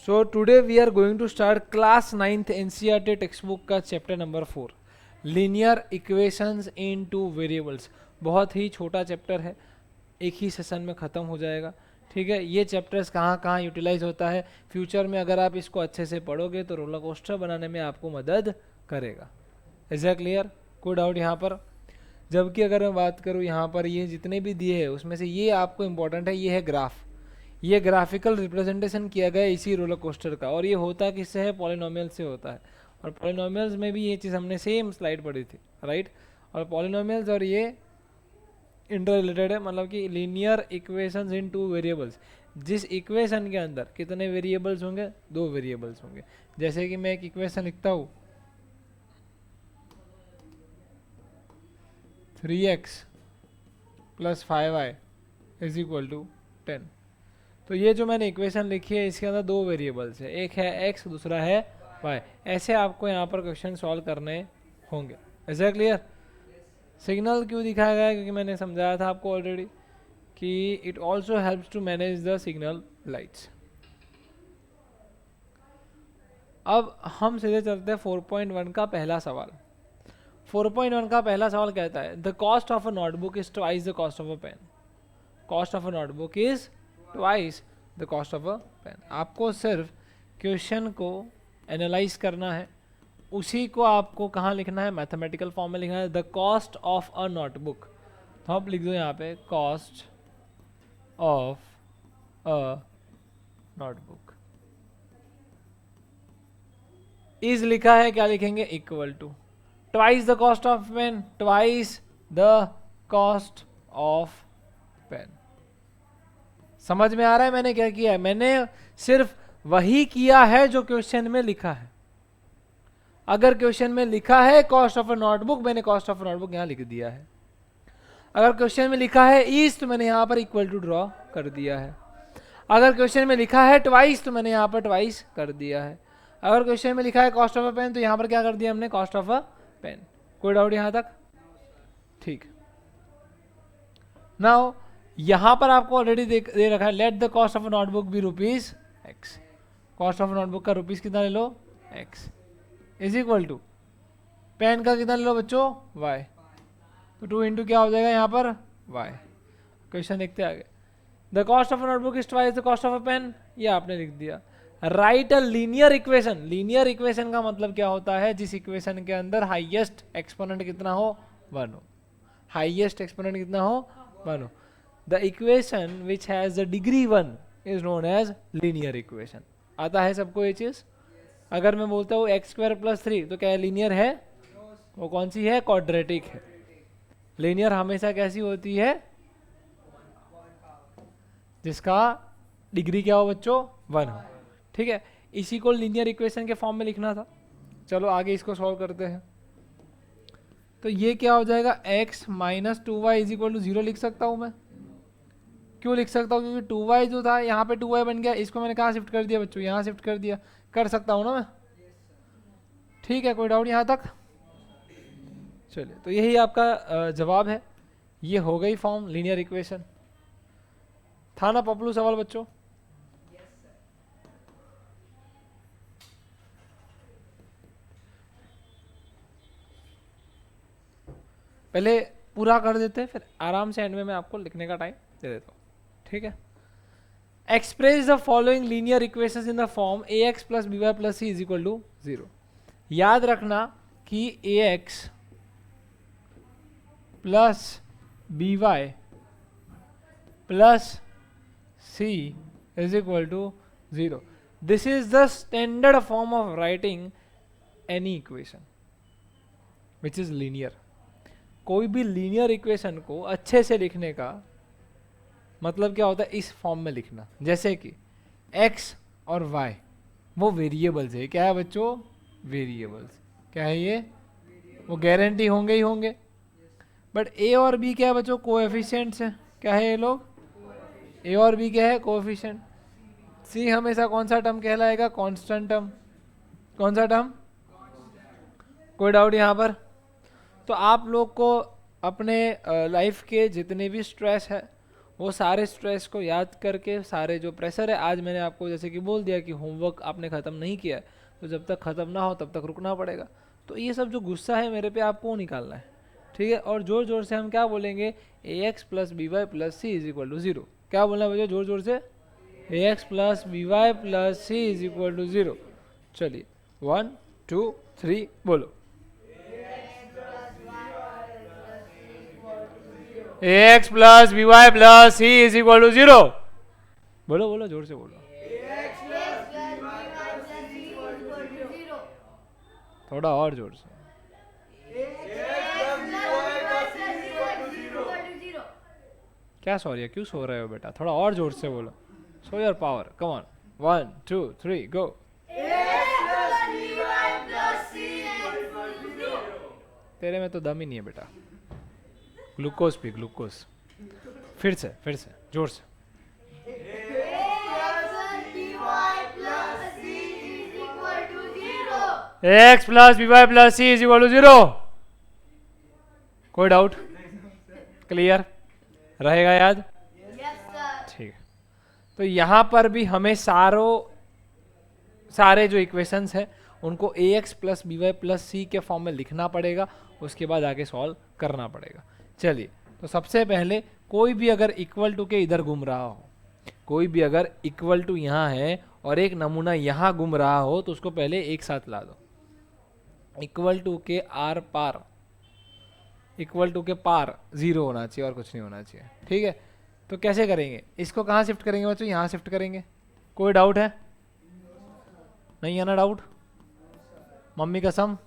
So today we are going to start class 9th NCERT text book का chapter number 4 linear equations in two variables. बहुत ही छोटा chapter है, एक ही session में ख़त्म हो जाएगा। ठीक है, ये चैप्टर्स कहाँ कहाँ यूटिलाइज होता है फ्यूचर में, अगर आप इसको अच्छे से पढ़ोगे तो रोलर कोस्टर बनाने में आपको मदद करेगा। Is that clear? कोई डाउट यहाँ पर? जबकि अगर मैं बात करूँ यहाँ पर ये जितने भी दिए हैं उसमें से ये आपको इम्पोर्टेंट है, ये है ग्राफ। ये ग्राफिकल रिप्रेजेंटेशन किया गया इसी रोलर कोस्टर का, और ये होता किससे है? पॉलिनोमियल से होता है। और पॉलिनोमियल्स में भी ये चीज़ हमने सेम स्लाइड पढ़ी थी, राइट। और पॉलिनोमियल्स और ये इंटर रिलेटेड है, मतलब कि linear equations in two variables. जिस इक्वेशन के अंदर कितने वेरिएबल्स होंगे? 2 वेरिएबल्स होंगे। जैसे कि मैं एक इक्वेशन लिखता हूँ 3x + 5y = 10। तो ये जो मैंने इक्वेशन लिखी है इसके अंदर 2 वेरिएबल्स है, एक है x दूसरा है y। ऐसे आपको यहाँ पर क्वेश्चन सॉल्व करने होंगे। ऐसा क्लियर? सिग्नल क्यों दिखाया गया है? क्योंकि मैंने समझाया था आपको ऑलरेडी कि it also helps to manage the signal lights. अब हम सीधे चलते हैं 4.1 का पहला सवाल। 4.1 का पहला सवाल कहता है the cost of a notebook is twice the cost of a pen. Cost of a notebook is twice the cost of a pen. आपको सिर्फ क्वेश्चन को एनालाइज करना है, उसी को आपको कहाँ लिखना है? मैथमेटिकल फॉर्म में लिखना है। The cost of a notebook, तो आप लिख दो यहाँ पे cost of a notebook is लिखा है, क्या लिखेंगे? Equal to twice the cost of pen, twice the cost of pen. समझ में आ रहा है मैंने क्या किया है? मैंने सिर्फ वही किया है जो क्वेश्चन में लिखा है। अगर क्वेश्चन में लिखा है कॉस्ट ऑफ अ नोटबुक, मैंने कॉस्ट ऑफ अ नोटबुक यहां लिख दिया है। अगर क्वेश्चन में लिखा है इज, तो मैंने यहां पर इक्वल टू ड्रॉ कर दिया है। अगर क्वेश्चन में लिखा है ट्वाइस, तो मैंने यहां पर ट्वाइस कर दिया है। अगर क्वेश्चन में लिखा है कॉस्ट ऑफ अ पेन, तो यहां पर क्या कर दिया हमने? Cost of a pen. कोई डाउट यहां तक? ठीक। नाउ यहां पर आपको ऑलरेडी दे रखा है let the cost of a notebook be ₹x। Cost of notebook का रुपीज कितना ले लो? x is equal to pen का कितना ले लो बच्चों? y। तो 2 इंटू क्या हो जाएगा यहाँ पर? y। क्वेश्चन देखते आगे। The cost of a notebook is twice the cost of a pen, ये आपने लिख दिया। Write a linear equation. Linear equation का मतलब क्या होता है? जिस इक्वेशन के अंदर हाईएस्ट एक्सपोनेंट कितना हो? 1 हो। हाईएस्ट एक्सपोनेंट कितना हो? 1 हो। The equation which has the degree 1 is known as linear equation. आता है सबको ये चीज? अगर मैं बोलता हूँ x² + 3, तो क्या लीनियर है? वो कौन सी है? क्वाड्रेटिक है। लीनियर हमेशा कैसी होती है? जिसका डिग्री क्या हो बच्चों? 1 हो। ठीक है, इसी को लीनियर इक्वेशन के फॉर्म में लिखना था। चलो आगे इसको सॉल्व करते हैं। तो ये क्या हो जाएगा? x - 2y = 0 लिख सकता हूं मैं। क्यों लिख सकता हूँ? क्योंकि 2y जो था यहाँ पे 2y बन गया, इसको मैंने कहाँ शिफ्ट कर दिया बच्चों? यहाँ शिफ्ट कर दिया। कर सकता हूँ ना मैं? ठीक है, कोई डाउट यहाँ तक? चलिए, तो यही आपका जवाब है। ये हो गई फॉर्म लीनियर इक्वेशन। था ना पपलू सवाल बच्चों? पहले पूरा कर देते हैं, फिर आराम से एंड में मैं आपको लिखने का टाइम दे देता हूँ। ठीक है। Express the following linear equations in the form ax + by + c = 0। याद रखना कि ax + by + c = 0। This is the standard form of writing any equation which is linear। कोई भी लीनियर इक्वेशन को अच्छे से लिखने का मतलब क्या होता है? इस फॉर्म में लिखना। जैसे कि x और y वो वेरिएबल्स है। क्या है बच्चों? वेरिएबल्स। क्या है ये? वो गारंटी होंगे ही होंगे। बट a और b क्या है बच्चों? कोएफिशिएंट्स है। क्या है ये लोग? a और b क्या है? कोएफिशिएंट। c हमेशा कौन सा टर्म कहलाएगा? Constant term. कौन सा टर्म? कोई डाउट यहाँ पर? तो आप लोग को अपने लाइफ के जितने भी स्ट्रेस है वो सारे स्ट्रेस को याद करके, सारे जो प्रेशर है, आज मैंने आपको जैसे कि बोल दिया कि होमवर्क आपने ख़त्म नहीं किया है, तो जब तक ख़त्म ना हो तब तक रुकना पड़ेगा। तो ये सब जो गुस्सा है मेरे पे आपको वो निकालना है, ठीक है। और जोर जोर से हम क्या बोलेंगे, a x plus b y plus c is equal to zero. क्या बोलना है बच्चों, जोर जोर से, a x plus b y plus c is equal to zero. चलिए 1 2 3 बोलो, a x plus b y plus c is equal to zero. बोलो बोलो जोर से बोलो, थोड़ा और जोर से। क्या सॉरी है, क्यों सो रहे हो बेटा, थोड़ा और जोर से बोलो, show your power, come on, 1 2 3 गो। तेरे में तो दम ही नहीं है बेटा, ग्लूकोज पी ग्लूकोज। फिर से जोर से, x plus b y plus c is equal to zero. कोई डाउट, क्लियर रहेगा याद? ठीक है। तो यहाँ पर भी हमें सारे जो इक्वेशंस है उनको a x plus b y plus c के फॉर्म में लिखना पड़ेगा, उसके बाद आगे सॉल्व करना पड़ेगा। चलिए, तो सबसे पहले कोई भी अगर इक्वल टू के इधर घूम रहा हो, कोई भी अगर इक्वल टू यहाँ है और एक नमूना यहाँ घूम रहा हो, तो उसको पहले एक साथ ला दो। इक्वल टू के आर पार, इक्वल टू के पार जीरो होना चाहिए और कुछ नहीं होना चाहिए, ठीक है। तो कैसे करेंगे, इसको कहाँ शिफ्ट करेंगे बच्चों, यहाँ शिफ्ट करेंगे। कोई डाउट है? नहीं है ना डाउट? मम्मी कसम?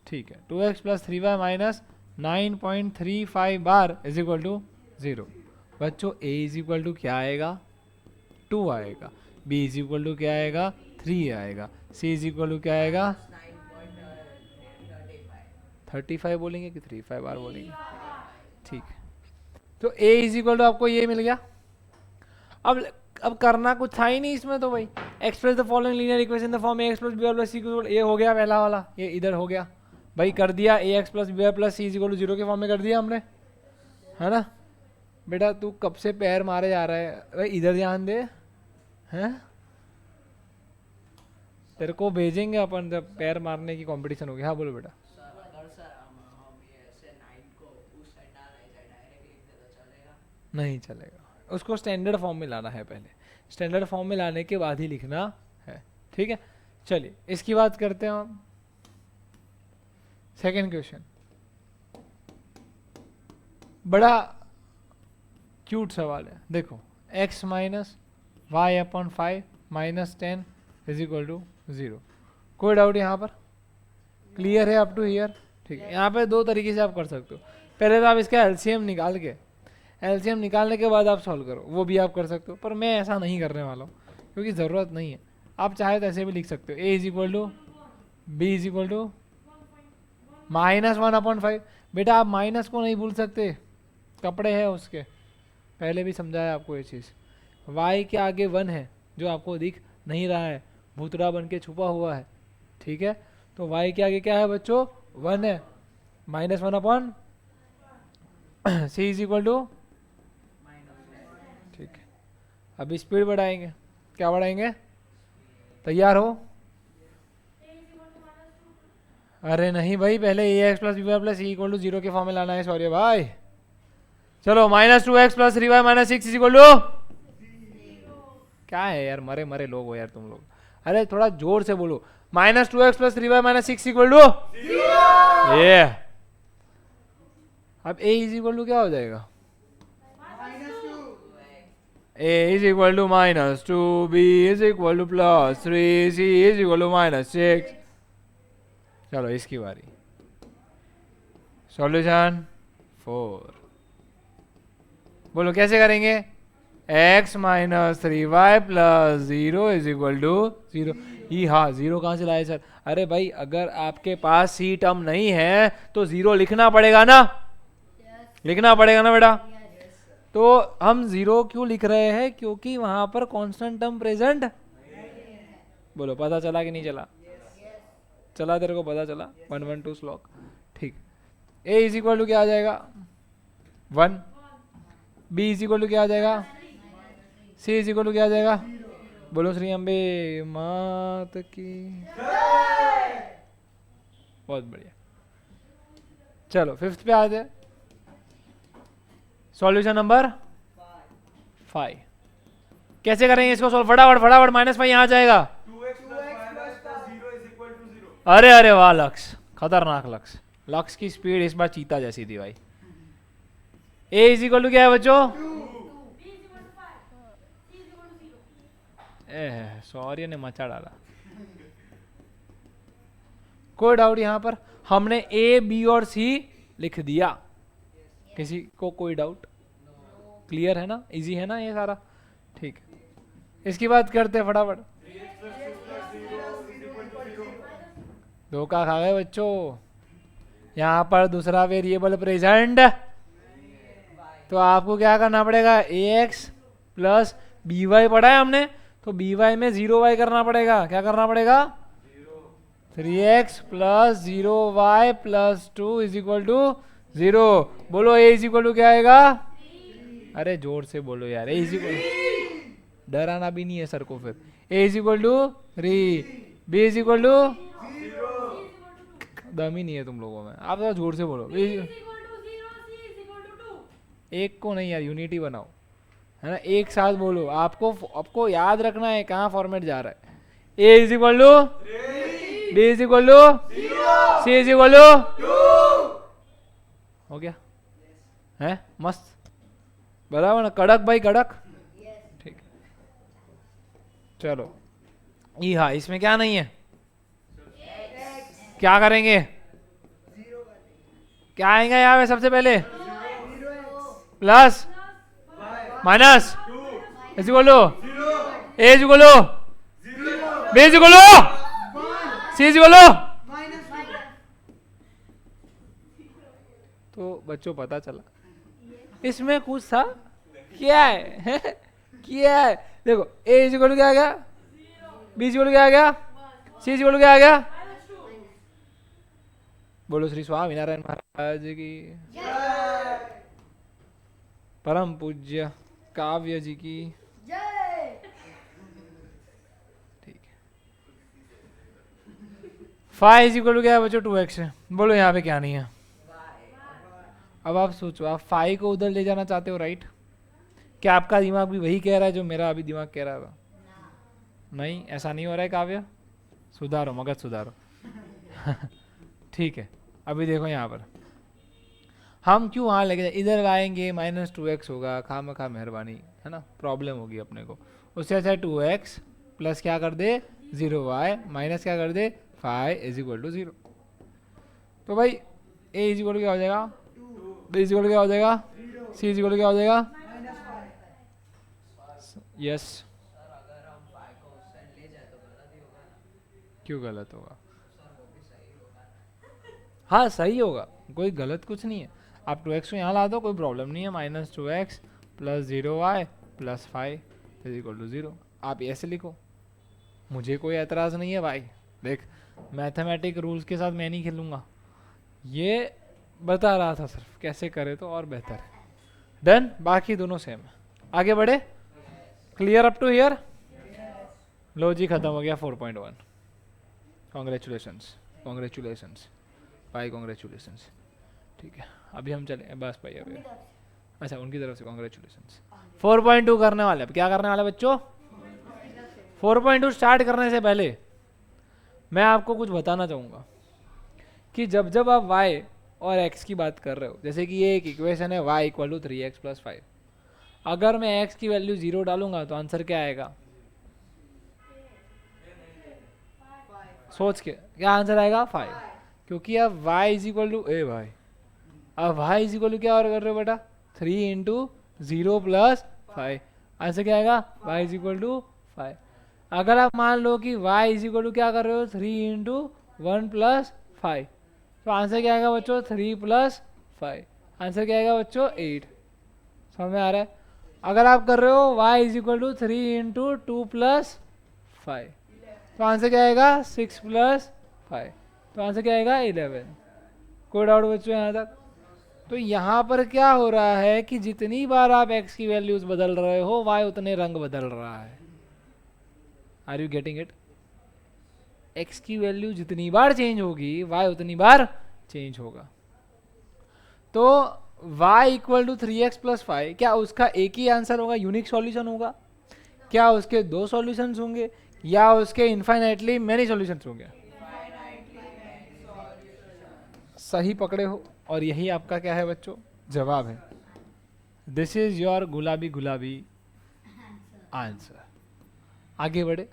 ठीक है। 2x प्लस 3y माइनस 9.35 बार इज इक्वल टू 0। बच्चों a इज इक्वल टू क्या आएगा, 2 आएगा। b इज इक्वल टू क्या आएगा, 3 आएगा। c इज इक्वल टू क्या आएगा, 35 बोलेंगे कि 35 बार बोलेंगे, ठीक है। तो a इज इक्वल टू आपको ये मिल गया। अब करना कुछ था ही नहीं इसमें, तो भाई express the following linear equation the form ax plus b plus c, ये हो गया पहला वाला, ये इधर हो गया भाई, कर दिया। ax plus b plus c is equal to 0 के फॉर्म में कर दिया हमने, है ना। बेटा तू कब से पैर मारे जा रहा है भाई, इधर ध्यान दे, हैं तेरे को भेजेंगे अपन जब पैर मारने की कंपटीशन होगी। हाँ बोलो बेटा। नहीं चलेगा, उसको स्टैंडर्ड फॉर्म में लाना है, पहले स्टैंडर्ड फॉर्म में लाने के बाद ही लिखना है, ठीक है। चलिए इसकी बात करते हैं हम। सेकंड क्वेश्चन बड़ा क्यूट सवाल है, देखो x minus y upon 5 minus 10 is equal to 0। कोई डाउट यहाँ पर, क्लियर है अप टू हियर? ठीक है। यहाँ पे दो तरीके से आप कर सकते हो, पहले तो आप इसका एलसीएम निकाल के, एलसीएम निकालने के बाद आप सॉल्व करो, वो भी आप कर सकते हो, पर मैं ऐसा नहीं करने वाला हूँ क्योंकि ज़रूरत नहीं है। आप चाहे तो ऐसे भी लिख सकते हो, a is equal to b is equal to minus 1/5। बेटा आप माइनस को नहीं भूल सकते, कपड़े हैं उसके, पहले भी समझाया आपको ये चीज़। y के आगे 1 है जो आपको दिख नहीं रहा है, भूतड़ा बन के छुपा हुआ है, ठीक है। तो y के आगे क्या है बच्चों, 1 है, minus 1/, c is equal to, ठीक है। अब स्पीड बढ़ाएंगे, क्या बढ़ाएंगे, तैयार हो? अरे नहीं भाई, पहले a x plus b y plus equal to 0 के फॉर्म में लाना है, सॉरी भाई। चलो minus 2x plus 3y minus 6 is equal to, क्या है यार, मरे मरे लोग हो यार तुम लोग। अरे थोड़ा जोर से बोलो, minus 2x plus 3y minus 6 equal to ये। अब a इज इक्वल टू क्या हो जाएगा, a is equal to minus 2, b is equal to plus 3, c is equal to minus 6। चलो इसकी बारी, सॉल्यूशन 4। बोलो कैसे करेंगे, x minus 3y plus 0 is equal to 0। ही हाँ, 0 कहाँ से लाए सर? अरे भाई अगर आपके पास सी टर्म नहीं है तो 0 लिखना पड़ेगा ना, लिखना पड़ेगा ना बेटा। तो हम 0 क्यों लिख रहे हैं, क्योंकि वहां पर कांस्टेंट टर्म प्रेजेंट। बोलो पता चला कि नहीं चला? चला, तेरे को पता चला, 1 1 2 स्लॉक, ठीक। a इज इक्वल टू क्या आ जाएगा, 1, बी इज इक्वल टू क्या आ जाएगा, सी इज इक्वल टू क्या आ जाएगा, बोलो श्री अम्बे मात की। बहुत बढ़िया। चलो फिफ्थ पे आ जाए, सॉल्यूशन नंबर 5। कैसे करेंगे इसको सॉल्व, फटाफट फटाफट, -5 यहाँ आ जाएगा। अरे अरे वाह लक्ष्य, खतरनाक लक्ष्य, लक्ष्य की स्पीड इस बार चीता जैसी थी भाई। ए इज इक्वल टू क्या है बच्चों, सॉरी ने मचा डाला। कोई डाउट यहाँ पर, हमने ए बी और सी लिख दिया, किसी को कोई डाउट, क्लियर है ना, इजी है ना ये सारा, ठीक है। इसकी बात करते हैं फटाफट। धोखा खा गए बच्चों, यहाँ पर दूसरा वेरिएबल प्रेजेंट, तो आपको क्या करना पड़ेगा, ए एक्स प्लस बी वाई पढ़ा है हमने, तो बी वाई में 0y करना पड़ेगा, क्या करना पड़ेगा, 3x plus 0y plus 2 is equal to 0। बोलो ए इज इक्वल टू क्या आएगा, अरे जोर से बोलो यार, ए इज इक्वल, डराना भी नहीं है सर को फिर, a is equal to 3, b is equal to, दम ही नहीं है तुम लोगों में, आप थोड़ा जोर से बोलो, एक को नहीं यार, यूनिटी बनाओ, है ना, एक साथ बोलो, आपको याद रखना है कहाँ फॉर्मेट जा रहा है। A is equal to, b is equal to, c is equal to, हो गया है, मस्त, बराबर ना, कड़क भाई कड़क, ठीक। चलो ई हाँ, इसमें क्या नहीं है, क्या करेंगे, क्या आएगा यहाँ पे सबसे पहले, plus minus is equal to, a is equal to, b is equal to, c is equal to. तो बच्चों पता चला इसमें कुछ था, क्या है क्या है, देखो ए इज इक्वल टू क्या आ गया, बी इज इक्वल टू क्या आ गया, सी इज इक्वल टू क्या आ गया, बोलो श्री स्वामीनारायण महाराज की, परम पूज्य काव्य जी की, ठीक है। 5 इज इक्वल टू क्या है बच्चों, 2x है, बोलो यहाँ पे क्या नहीं है। अब आप सोचो, आप 5 को उधर ले जाना चाहते हो, राइट, क्या आपका दिमाग भी वही कह रहा है जो मेरा अभी दिमाग कह रहा था, नहीं ऐसा नहीं हो रहा है काव्य, सुधारो मगज सुधारो ठीक है। अभी देखो यहाँ पर हम क्यों वहाँ लेके जाए, इधर लाएंगे -2x होगा, खामखा मेहरबानी, है ना, प्रॉब्लम होगी अपने को, उससे अच्छा 2x प्लस क्या कर दे 0y माइनस क्या कर दे 5 इज इक्वल टू 0। तो भाई ए इज इक्वल टू क्या हो जाएगा, बी इज इक्वल टू क्या हो जाएगा, सी इज इक्वल टू क्या हो जाएगा, यस, क्यों गलत होगा, हाँ सही होगा, कोई गलत कुछ नहीं है, आप 2x को यहाँ ला दो, कोई प्रॉब्लम नहीं है, -2x plus 0y plus 5 is equal to 0, आप ऐसे लिखो, मुझे कोई एतराज़ नहीं है भाई। देख मैथमेटिक रूल्स के साथ मैं नहीं खेलूंगा, ये बता रहा था सिर्फ कैसे करे तो और बेहतर है, डन, बाकी दोनों सेम है, आगे बढ़े, क्लियर अप टू हियर, लो जी खत्म हो गया 4.1, कॉन्ग्रेचुलेशंस कॉन्ग्रेचुलेशंस भाई कॉन्ग्रेचुलेशंस, ठीक है। अभी हम चले बस भाई, अभी अच्छा उनकी तरफ से कॉन्ग्रेचुलेशंस। 4.2 करने वाले, अब क्या करने वाले बच्चों, 4.2 स्टार्ट करने से पहले मैं आपको कुछ बताना चाहूँगा कि जब जब आप y और x की बात कर रहे हो, जैसे कि ये एक इक्वेशन है y equal to 3x plus 5, अगर मैं x की वैल्यू 0 डालूंगा तो आंसर क्या आएगा, सोच के क्या आंसर आएगा 5, क्योंकि अब y इज इक्वल टू ए भाई, अब y इज इक्वल टू क्या और कर रहे हो बेटा 3 इंटू 0 प्लस 5, आंसर क्या आएगा y इज इक्वल टू 5। अगर आप मान लो कि y इज इक्वल टू क्या कर रहे हो 3 इंटू 1 प्लस 5, तो आंसर क्या आएगा बच्चों 3 प्लस 5, आंसर क्या आएगा बच्चों 8, समझ में आ रहा है। अगर आप कर रहे हो y is equal to 3 into 2 plus 5, तो आंसर क्या आएगा 6 प्लस 5, तो आंसर क्या आएगा 11। कोई डाउट बच्चों यहाँ तक, तो यहाँ पर क्या हो रहा है कि जितनी बार आप x की वैल्यूज बदल रहे हो y उतने रंग बदल रहा है। Are you getting it? x की वैल्यू जितनी बार चेंज होगी y उतनी बार चेंज होगा। तो y equal to 3x plus 5, क्या उसका एक ही आंसर होगा, यूनिक सॉल्यूशन होगा? क्या उसके दो सॉल्यूशंस होंगे या उसके इनफाइनाइटली मेनी सॉल्यूशंस होंगे? सही पकड़े हो, और यही आपका क्या है बच्चों, जवाब है। दिस इज योर गुलाबी गुलाबी आंसर। आगे बढ़े,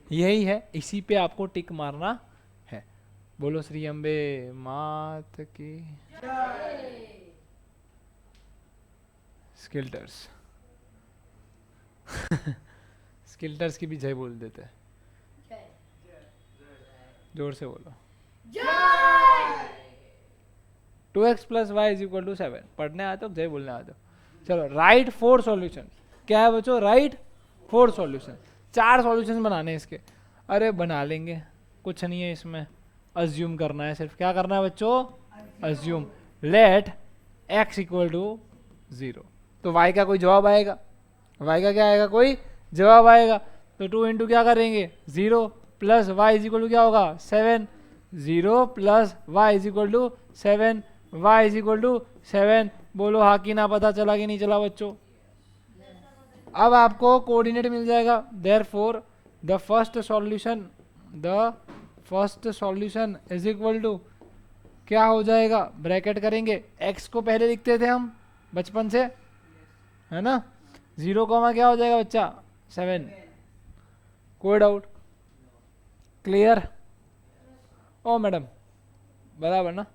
यही है, इसी पे आपको टिक मारना है। बोलो श्री अम्बे मात की। स्किल्टर्स स्किल्टर्स की भी जय बोल देते हैं, जोर से बोलो। 2x plus y is equal to 7। पढ़ने आते हो, जय बोलने आते हो। चलो, राइट 4 सॉल्यूशन। क्या है बच्चों? Right 4 solution. 4 सॉल्यूशन बनाने हैं इसके। अरे बना लेंगे, कुछ नहीं है इसमें, अज्यूम करना है सिर्फ। क्या करना है बच्चों? Assume let x equal to 0। तो y का कोई जवाब आएगा, y का क्या आएगा? कोई जवाब आएगा। तो 2 इंटू क्या करेंगे? 0 plus y is equal to क्या होगा? 7। 0 plus y is equal to 7, y is equal to 7। बोलो हाँ कि ना, पता चला कि नहीं चला बच्चों? अब आपको कोऑर्डिनेट मिल जाएगा। Therefore the first solution is equal to क्या हो जाएगा? ब्रैकेट करेंगे, x को पहले लिखते थे हम बचपन से, है ना? 0 कॉमा क्या हो जाएगा बच्चा? 7। कोई डाउट? क्लियर? ओ मैडम बराबर ना?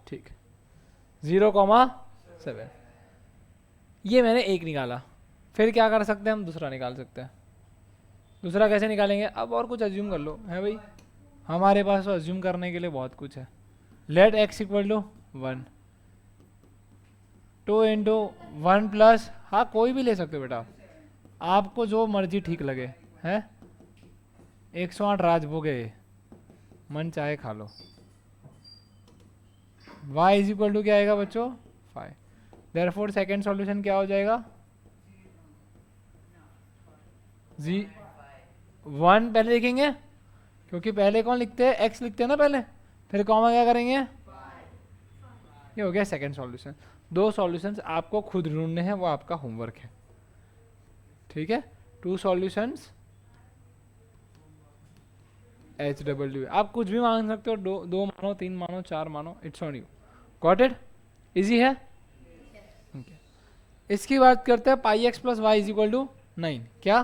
ठीक। 0,7। ये मैंने एक निकाला। फिर क्या कर सकते हैं हम? दूसरा निकाल सकते हैं। दूसरा कैसे निकालेंगे? अब और कुछ अज्यूम कर लो, है भाई, हमारे पास तो अज्यूम करने के लिए बहुत कुछ है। Let x equal to 1। 2 into 1 plus, हाँ कोई भी ले सकते हो बेटा, आपको जो मर्जी ठीक लगे, है। 108 राजभोग है, मन चाहे खा लो। y इज इक्वल टू क्या आएगा बच्चों? 5। देयरफॉर सेकंड सॉल्यूशन क्या हो जाएगा? 1 पहले लिखेंगे, क्योंकि पहले कौन लिखते हैं? x लिखते हैं ना पहले, फिर कॉमा क्या करेंगे? ये हो गया सेकंड सॉल्यूशन। 2 सॉल्यूशंस आपको खुद ढूंढने हैं, वो आपका होमवर्क है, ठीक है। 2 सॉल्यूशंस HW। आप कुछ भी मान सकते हो, 2 मानो, 3 मानो, 4 मानो, it's on you. Got it? Easy है? okay. इसकी बात करते हैं pi x plus y is equal to 9। क्या?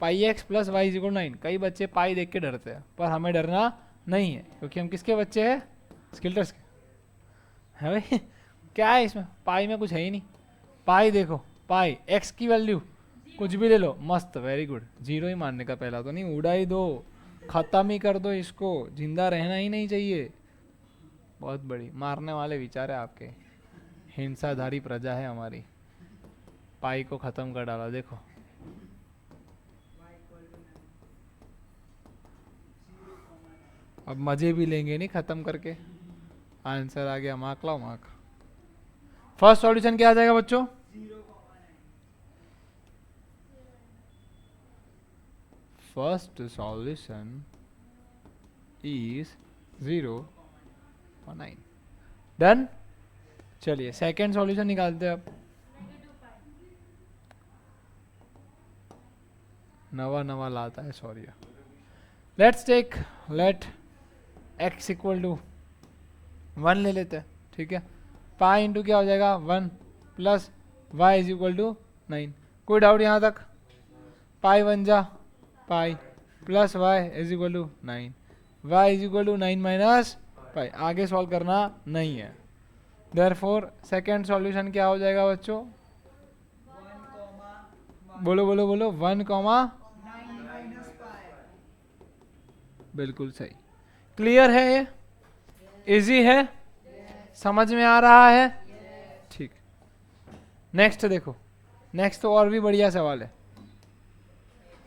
Pi x plus y is equal to 9। कई बच्चे पाई देख के डरते हैं, पर हमें डरना नहीं है, क्योंकि हम किसके बच्चे हैं? स्किल्टर्स के, है भाई। क्या है इसमें? पाई में कुछ है ही नहीं। पाई देखो, पाई एक्स की वैल्यू कुछ भी ले लो, मस्त, वेरी गुड। 0 ही मानने का, पहला तो नहीं, उड़ा ही दो, खत्म ही कर दो इसको, जिंदा रहना ही नहीं चाहिए। बहुत बड़ी मारने वाले विचार है आपके, हिंसाधारी प्रजा है हमारी। पाई को खत्म कर डाला, देखो। अब मजे भी लेंगे नहीं खत्म करके। आंसर आ गया, मार्क लाओ मार्क। फर्स्ट सॉल्यूशन क्या आ जाएगा बच्चों? First solution is 0,9। डन। चलिए सेकेंड सॉल्यूशन निकालते हैं अब। नवा नवा लाता है, sorry. Let's take let x equal to 1 ले लेते हैं, ठीक है। पाई इंटू क्या हो जाएगा? 1 plus y is equal to 9। कोई डाउट यहाँ तक? पाई 1 जा pi plus y is equal to 9। Y is equal to 9 minus pi. आगे सॉल्व करना नहीं है। देयरफॉर सेकेंड सॉल्यूशन क्या हो जाएगा बच्चों? बोलो बोलो बोलो। 1, बिल्कुल सही। क्लियर है? ये इजी है? समझ में आ रहा है? ठीक। नेक्स्ट देखो, नेक्स्ट तो और भी बढ़िया सवाल है।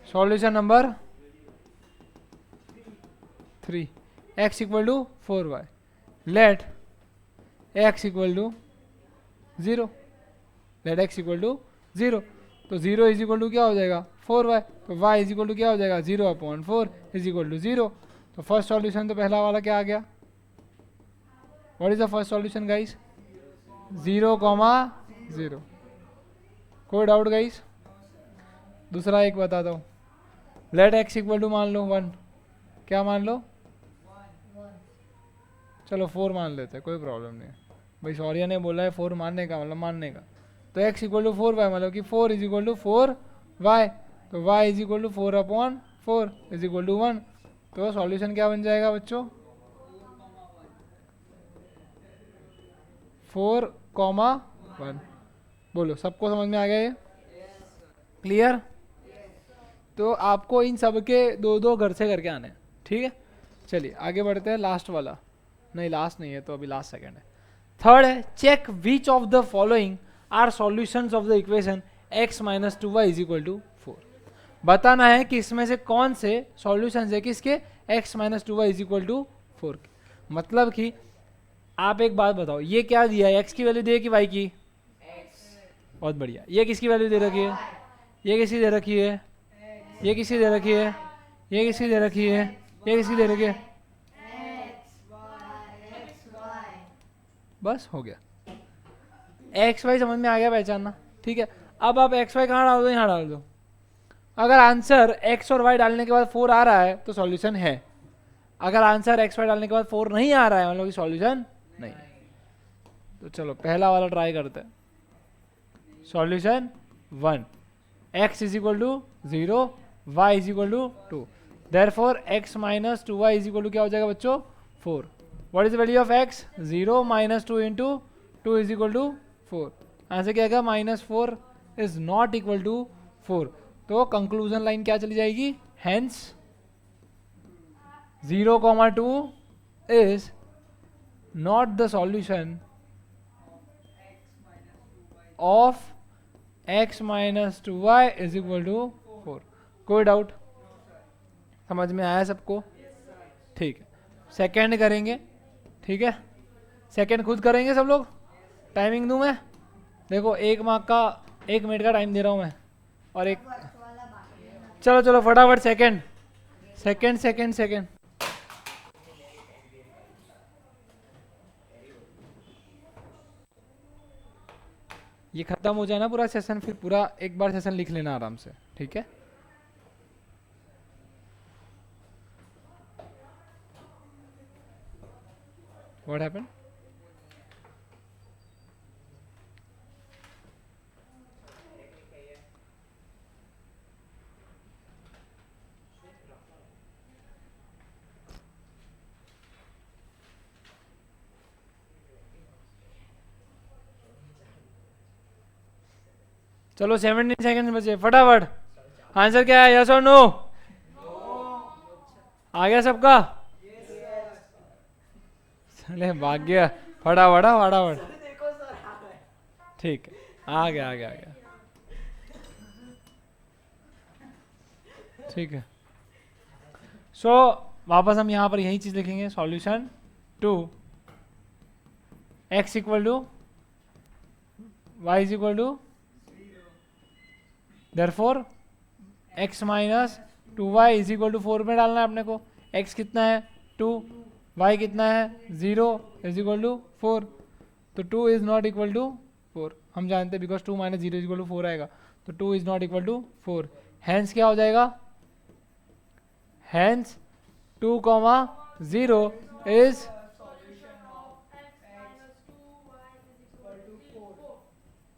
Solution number 3, x equal to 4y। Let x equal to 0, let x equal to 0। तो 0 इज इक्वल टू क्या हो जाएगा 4y, तो y इज इक्वल टू क्या हो जाएगा 0/4 इज इक्वल टू 0। तो फर्स्ट सॉल्यूशन तो पहला वाला क्या आ गया, what is the first solution guys, 0,0। कोई डाउट गाइस? दूसरा एक बताता हूँ, लेट x इक्वल टू मान लो 1, क्या मान लो, चलो 4 मान लेते हैं, कोई प्रॉब्लम नहीं है भाई, सॉरिया ने बोला है 4 मानने का मतलब मानने का। तो x इक्वल टू 4y मतलब कि 4 इज इक्वल टू 4y, तो y is equal to 4/4 is equal to 1। तो सॉल्यूशन क्या बन जाएगा बच्चों, 4,1। बोलो सबको समझ में आ गया ये, क्लियर? तो आपको इन सब के दो दो घर से करके आने हैं, ठीक है। चलिए आगे बढ़ते हैं, लास्ट वाला, नहीं लास्ट नहीं है तो अभी लास्ट सेकंड है। थर्ड है, check which of the following are solutions of the equation x minus 2y is equal to 4। बताना है कि इसमें से कौन से सॉल्यूशंस है किसके, x minus 2y is equal to 4 के। मतलब कि आप एक बात बताओ, ये क्या दिया है, x की वैल्यू दी है कि y की, बहुत बढ़िया। ये किसकी वैल्यू दे रखी है, ये किसकी दे रखी है, ये किसकी दे रखी है, ये किसकी दे रखी है, ये किसकी दे रखी है, बस हो गया। एक्स वाई समझ में आ गया पहचानना, ठीक है। अब आप एक्स वाई कहाँ डाल दो, यहाँ डाल दो। अगर आंसर एक्स और वाई डालने के बाद 4 आ रहा है तो सॉल्यूशन है, अगर आंसर एक्स वाई डालने के बाद 4 नहीं आ रहा है मतलब कि सॉल्यूशन नहीं है। तो चलो पहला वाला ट्राई करते हैं। Solution 1, x is equal to 0, y is equal to 2, therefore x minus 2y is equal to क्या हो जाएगा बच्चों 4। What is the value of x, 0 minus 2 into 2 is equal to 4। Answer क्या आएगा, -4 इज नॉट इक्वल टू 4। तो conclusion line क्या चली जाएगी, hence 0,2 is not the solution of x minus 2y is equal to 4। कोई डाउट, समझ में आया सबको, ठीक है। सेकेंड करेंगे, ठीक है, सेकेंड खुद करेंगे सब लोग। टाइमिंग दूं मैं, देखो 1 मार्क का 1 मिनट का टाइम दे रहा हूं मैं, और एक, चलो चलो फटाफट सेकेंड सेकेंड सेकेंड सेकेंड। ये खत्म हो जाए ना पूरा सेशन, फिर पूरा एक बार सेशन लिख लेना आराम से, ठीक है। व्हाट हैपेंड, चलो 17 सेकंड बचे, फटाफट आंसर क्या है, यस और नो? आ गया सबका, चले भाग्य, फटाफट फटाफट, ठीक है, आ गया आ गया आ गया, ठीक है। सो वापस हम यहाँ पर यही चीज लिखेंगे, solution 2, x equal to y is equal to, therefore x minus 2y is equal to 4 में डालना है अपने को। x कितना है 2, y कितना है 0 इज इक्वल टू 4। तो 2 इज नॉट इक्वल टू 4 हम जानते हैं, because 2 minus 0 is equal to 4 आएगा, तो 2 is not equal to 4। Hence क्या हो जाएगा, हैंस 2,0 इज,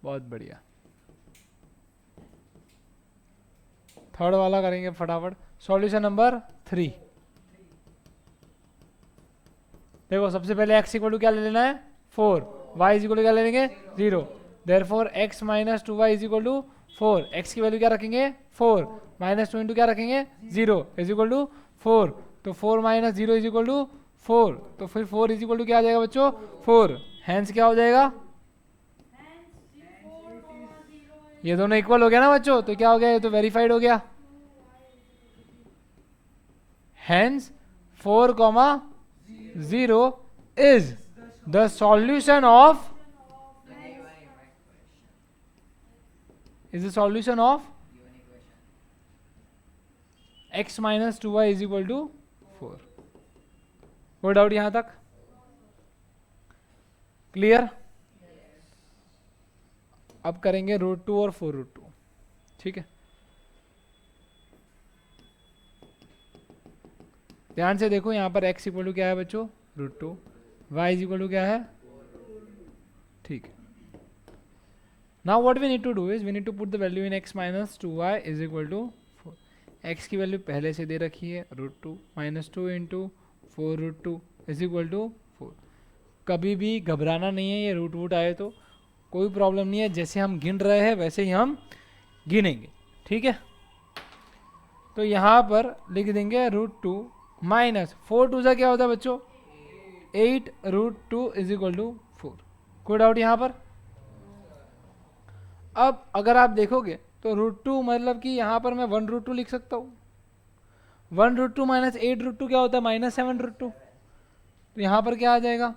बहुत बढ़िया। थर्ड वाला करेंगे फटाफट, सॉल्यूशन नंबर 3। देखो सबसे पहले x इक्वल टू क्या ले लेना है 4, y इज इक्वल टू क्या ले लेंगे 0, therefore x minus 2y is equal to 4। x की वैल्यू क्या रखेंगे 4, माइनस 2 इंटू क्या रखेंगे 0 इज इक्वल टू 4। तो 4 माइनस 0 इज इक्वल टू 4, तो फिर 4 इज इक्वल टू क्या आ जाएगा बच्चों 4। हैंस क्या हो जाएगा, ये दोनों इक्वल हो गया ना बच्चों, तो क्या हो गया, ये तो वेरीफाइड हो गया। Hence 4,0 is the solution of is the solution of x minus 2y is equal to 4। कोई डाउट यहां तक? क्लियर? अब करेंगे √2 और 4√2। ठीक है, ध्यान से देखो, यहां पर x इक्वल टू क्या है बच्चों? √2। y इज इक्वल टू क्या है? ठीक है, now what we need to do is we need to put the value in x minus 2y is equal to 4। x की वैल्यू पहले से दे रखी है √2 minus 2 into 4√2 is equal to 4। कभी भी घबराना नहीं है, ये रूट वूट आए तो कोई प्रॉब्लम नहीं है, जैसे हम गिन रहे हैं वैसे ही हम गिनेंगे। ठीक है, तो यहाँ पर लिख देंगे √2 माइनस 4 से क्या होता है बच्चों? 8√2 इज इक्वल टू 4। कोई डाउट यहाँ पर? अब अगर आप देखोगे तो √2 मतलब कि यहाँ पर मैं 1√2 लिख सकता हूँ। 1√2 माइनस 8√2 क्या होता है? माइनस 7√2। तो यहाँ पर क्या आ जाएगा?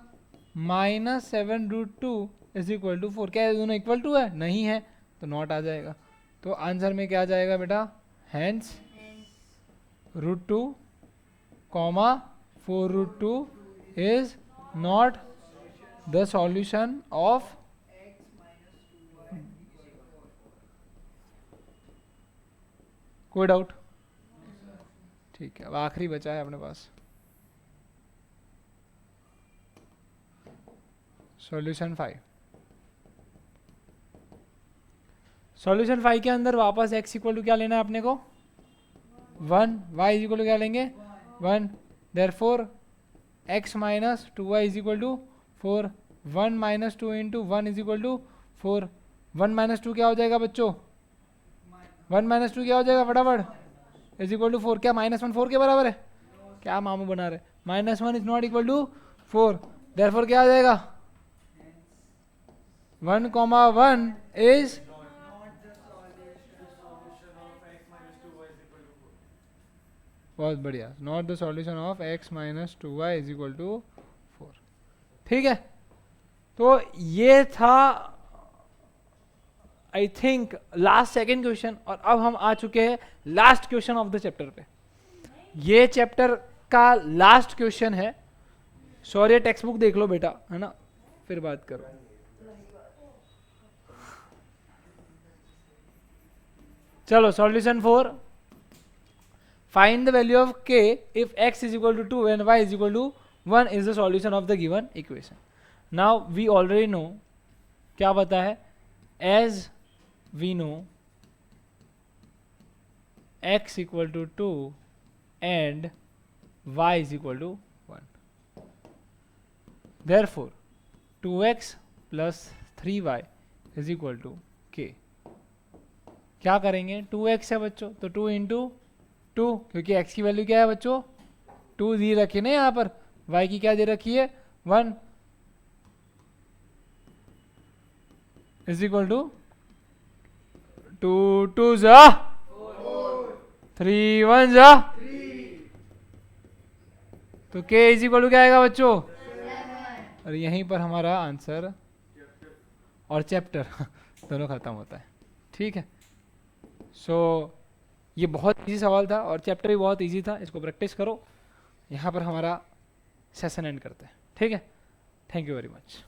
Minus 7√2 is equal to 4। क्या दोनों इक्वल टू है? नहीं है, तो नॉट आ जाएगा। तो आंसर में क्या आ जाएगा बेटा? Hence √2 comma 4√2 is not the solution of कोई डाउट? ठीक है, अब आखिरी बचा है अपने पास सॉल्यूशन 5। सॉल्यूशन 5 के अंदर वापस x इक्वल टू क्या लेना है अपने को? 1। y इज इक्वल टू क्या लेंगे? 1। Therefore x minus 2y is equal to 4। 1 minus 2 into 1 is equal to 4। 1 minus 2 क्या हो जाएगा बच्चों? 1 माइनस 2 क्या हो जाएगा फटाफट? Is equal to 4। क्या -1 4 के बराबर है? क्या मामू बना रहे? -1 is not equal to 4। Therefore क्या आ जाएगा? 1,1 इज बहुत बढ़िया, not the solution of x minus 2y is equal to 4। ठीक है, तो ये था I think last second question, और अब हम आ चुके हैं last question of the chapter पे। ये चैप्टर का लास्ट क्वेश्चन है। सॉरी, टेक्स्ट बुक देख लो बेटा, है ना, फिर बात करो। चलो solution 4, find the value of k if x is equal to 2 and y is equal to 1 is the solution of the given equation. Now we already know, क्या पता है? as we know x equal to 2 and y is equal to 1, therefore 2x plus 3y is equal to k। क्या करेंगे? 2x है बच्चों, तो 2 into 2, क्योंकि x की वैल्यू क्या है बच्चों? 2 दी रखी ना यहाँ पर, y की क्या दे रखी है? 1 इज इक्वल टू 2 2 जा 3 1 जा, तो k इज इक्वल टू क्या आएगा बच्चों? और यहीं पर हमारा आंसर और चैप्टर दोनों खत्म होता है। ठीक है, सो ये बहुत इजी सवाल था और चैप्टर भी बहुत इजी था, इसको प्रैक्टिस करो। यहाँ पर हमारा सेशन एंड करते हैं। ठीक है, थैंक यू वेरी मच।